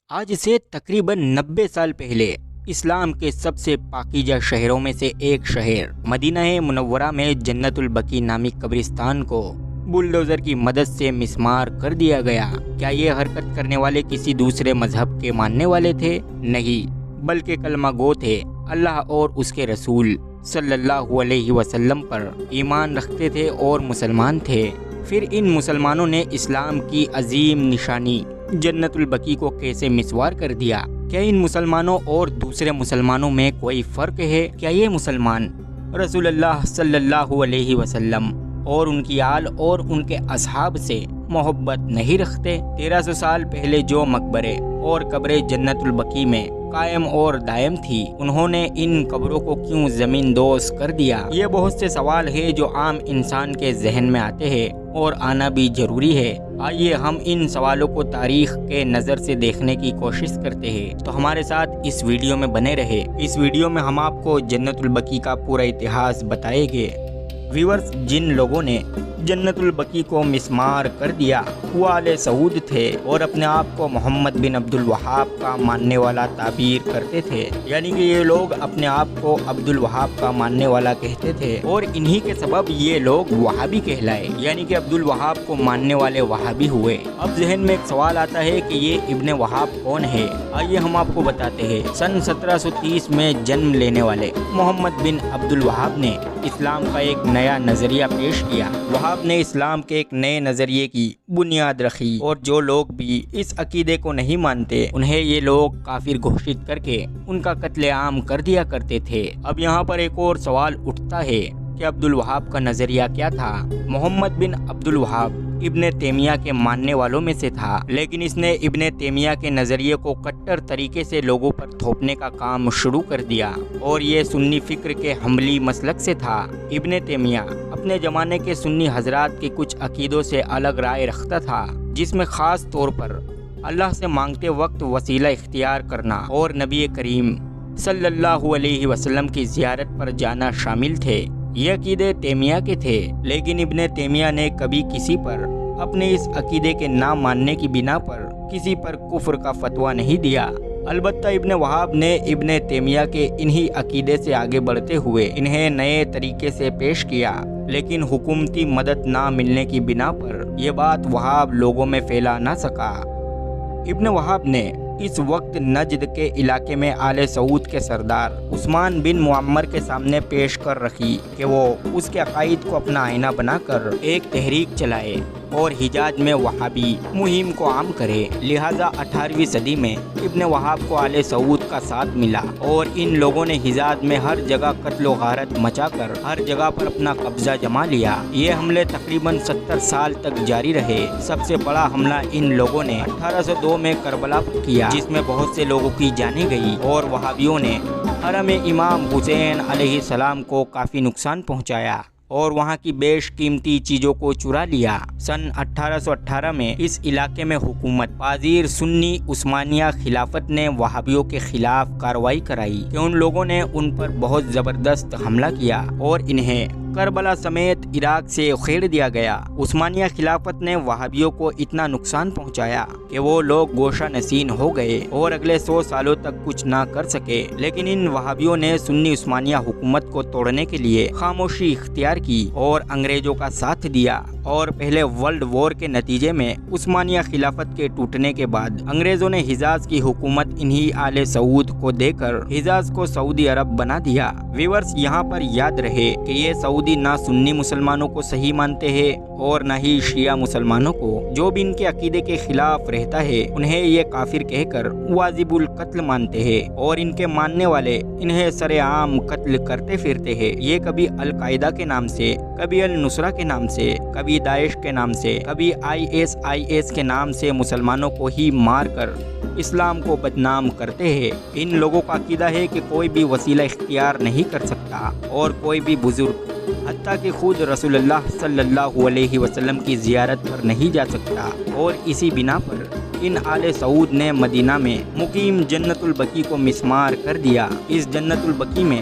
آج سے تقریباً 90 سال پہلے اسلام کے سب سے پاکیزہ شہروں میں سے ایک شہر مدینہ منورہ میں جنت البقیع نامی قبرستان کو بلڈوزر کی مدد سے مسمار کر دیا گیا۔ کیا یہ حرکت کرنے والے کسی دوسرے مذہب کے ماننے والے تھے؟ نہیں، بلکہ کلمہ گو تھے، اللہ اور اس کے رسول صلی اللہ علیہ وسلم پر ایمان رکھتے تھے اور مسلمان تھے۔ پھر ان مسلمانوں نے اسلام کی عظیم نشانی جنت البقیع کو کیسے مسمار کر دیا؟ کیا ان مسلمانوں اور دوسرے مسلمانوں میں کوئی فرق ہے؟ کیا یہ مسلمان رسول اللہ صلی اللہ علیہ وسلم اور ان کی آل اور ان کے اصحاب سے محبت نہیں رکھتے؟ 1300 سال پہلے جو مقبرے اور قبریں جنت البقیع میں قائم اور دائم تھی، انہوں نے ان قبروں کو کیوں زمین دوز کر دیا؟ یہ بہت سے سوال ہے جو عام انسان کے ذہن میں آتے ہیں اور آنا بھی ضروری ہے۔ آئیے ہم ان سوالوں کو تاریخ کے نظر سے دیکھنے کی کوشش کرتے ہیں، تو ہمارے ساتھ اس ویڈیو میں بنے رہے۔ اس ویڈیو میں ہم آپ کو جنت البقیع کا پورا اتہاس بتائیں گے۔ ویورز، جن لوگوں نے جنت البقیع کو مسمار کر دیا وہ آل سعود تھے اور اپنے آپ کو محمد بن عبد الوہاب کا ماننے والا تعبیر کرتے تھے، یعنی کہ یہ لوگ اپنے آپ کو عبد الوہاب کا ماننے والا کہتے تھے اور انہی کے سبب یہ لوگ وہابی کہلائے، یعنی کہ عبد الوہاب کو ماننے والے وہابی ہوئے۔ اب ذہن میں ایک سوال آتا ہے کہ یہ ابن وہاب کون ہے؟ آئیے ہم آپ کو بتاتے ہیں۔ سن 1730 میں جنم لینے والے محمد بن عبد الوہاب نے اسلام کا ایک نیا نظریہ پیش کیا۔ وہاب نے اسلام کے ایک نئے نظریے کی بنیاد رکھی اور جو لوگ بھی اس عقیدے کو نہیں مانتے انہیں یہ لوگ کافر گھوشت کر کے ان کا قتل عام کر دیا کرتے تھے۔ اب یہاں پر ایک اور سوال اٹھتا ہے کہ عبد الوہاب کا نظریہ کیا تھا؟ محمد بن عبد الوہاب ابن تیمیہ کے ماننے والوں میں سے تھا، لیکن اس نے ابن تیمیہ کے نظریے کو کٹر طریقے سے لوگوں پر تھوپنے کا کام شروع کر دیا اور یہ سنی فکر کے حملی مسلک سے تھا۔ ابن تیمیہ اپنے زمانے کے سنی حضرات کے کچھ عقیدوں سے الگ رائے رکھتا تھا، جس میں خاص طور پر اللہ سے مانگتے وقت وسیلہ اختیار کرنا اور نبی کریم صلی اللہ علیہ وسلم کی زیارت پر جانا شامل تھے۔ یہ عقیدے تیمیہ کے تھے، لیکن ابن تیمیہ نے کبھی کسی پر اپنے اس عقیدے کے نہ ماننے کی بنا پر کسی پر کفر کا فتویٰ نہیں دیا۔ البتہ ابن وہاب نے ابن تیمیہ کے انہی عقیدے سے آگے بڑھتے ہوئے انہیں نئے طریقے سے پیش کیا، لیکن حکومتی مدد نہ ملنے کی بنا پر یہ بات وہاب لوگوں میں پھیلا نہ سکا۔ ابن وہاب نے اس وقت نجد کے علاقے میں آل سعود کے سردار عثمان بن معمر کے سامنے پیش کر رکھی کہ وہ اس کے عقائد کو اپنا آئینہ بنا کر ایک تحریک چلائے اور حجاز میں وہابی مہم کو عام کرے۔ لہٰذا 18ویں صدی میں ابن وہاب کو آل سعود کا ساتھ ملا اور ان لوگوں نے حجاز میں ہر جگہ قتل و غارت مچا کر ہر جگہ پر اپنا قبضہ جما لیا۔ یہ حملے تقریباً 70 سال تک جاری رہے۔ سب سے بڑا حملہ ان لوگوں نے 1802 میں کربلا پر کیا، جس میں بہت سے لوگوں کی جانیں گئی اور وہابیوں نے حرم امام حسین علیہ السلام کو کافی نقصان پہنچایا اور وہاں کی بیش قیمتی چیزوں کو چرا لیا۔ سن 1818 میں اس علاقے میں حکومت پذیر سنی عثمانیہ خلافت نے وہابیوں کے خلاف کارروائی کرائی کہ ان لوگوں نے ان پر بہت زبردست حملہ کیا اور انہیں کربلا سمیت عراق سے اکھیڑ دیا گیا۔ عثمانیہ خلافت نے وہابیوں کو اتنا نقصان پہنچایا کہ وہ لوگ گوشہ نشین ہو گئے اور اگلے 100 سالوں تک کچھ نہ کر سکے، لیکن ان وہابیوں نے سنی عثمانیہ حکومت کو توڑنے کے لیے خاموشی اختیار کی اور انگریزوں کا ساتھ دیا، اور پہلے ورلڈ وار کے نتیجے میں عثمانیہ خلافت کے ٹوٹنے کے بعد انگریزوں نے حجاز کی حکومت انہی آل سعود کو دے کر حجاز کو سعودی عرب بنا دیا۔ ویورز، یہاں پر یاد رہے کہ یہ سعودی نہ سنی مسلمانوں کو صحیح مانتے ہیں اور نہ ہی شیعہ مسلمانوں کو۔ جو بھی ان کے عقیدے کے خلاف رہتا ہے انہیں یہ کافر کہہ کر واجب القتل مانتے ہیں اور ان کے ماننے والے انہیں سر عام قتل کرتے پھرتے ہیں۔ یہ کبھی القاعدہ کے نام سے، کبھی النصرہ کے نام سے، کبھی داعش کے نام سے، کبھی ISIS کے نام سے مسلمانوں کو ہی مار کر اسلام کو بدنام کرتے ہیں۔ ان لوگوں کا عقیدہ ہے کہ کوئی بھی وسیلہ اختیار نہیں کر سکتا اور کوئی بھی بزرگ حتیٰ کہ خود رسول اللہ صلی اللہ علیہ وسلم کی زیارت پر نہیں جا سکتا، اور اسی بنا پر ان آل سعود نے مدینہ میں مقیم جنت البقیع کو مسمار کر دیا۔ اس جنت البقیع میں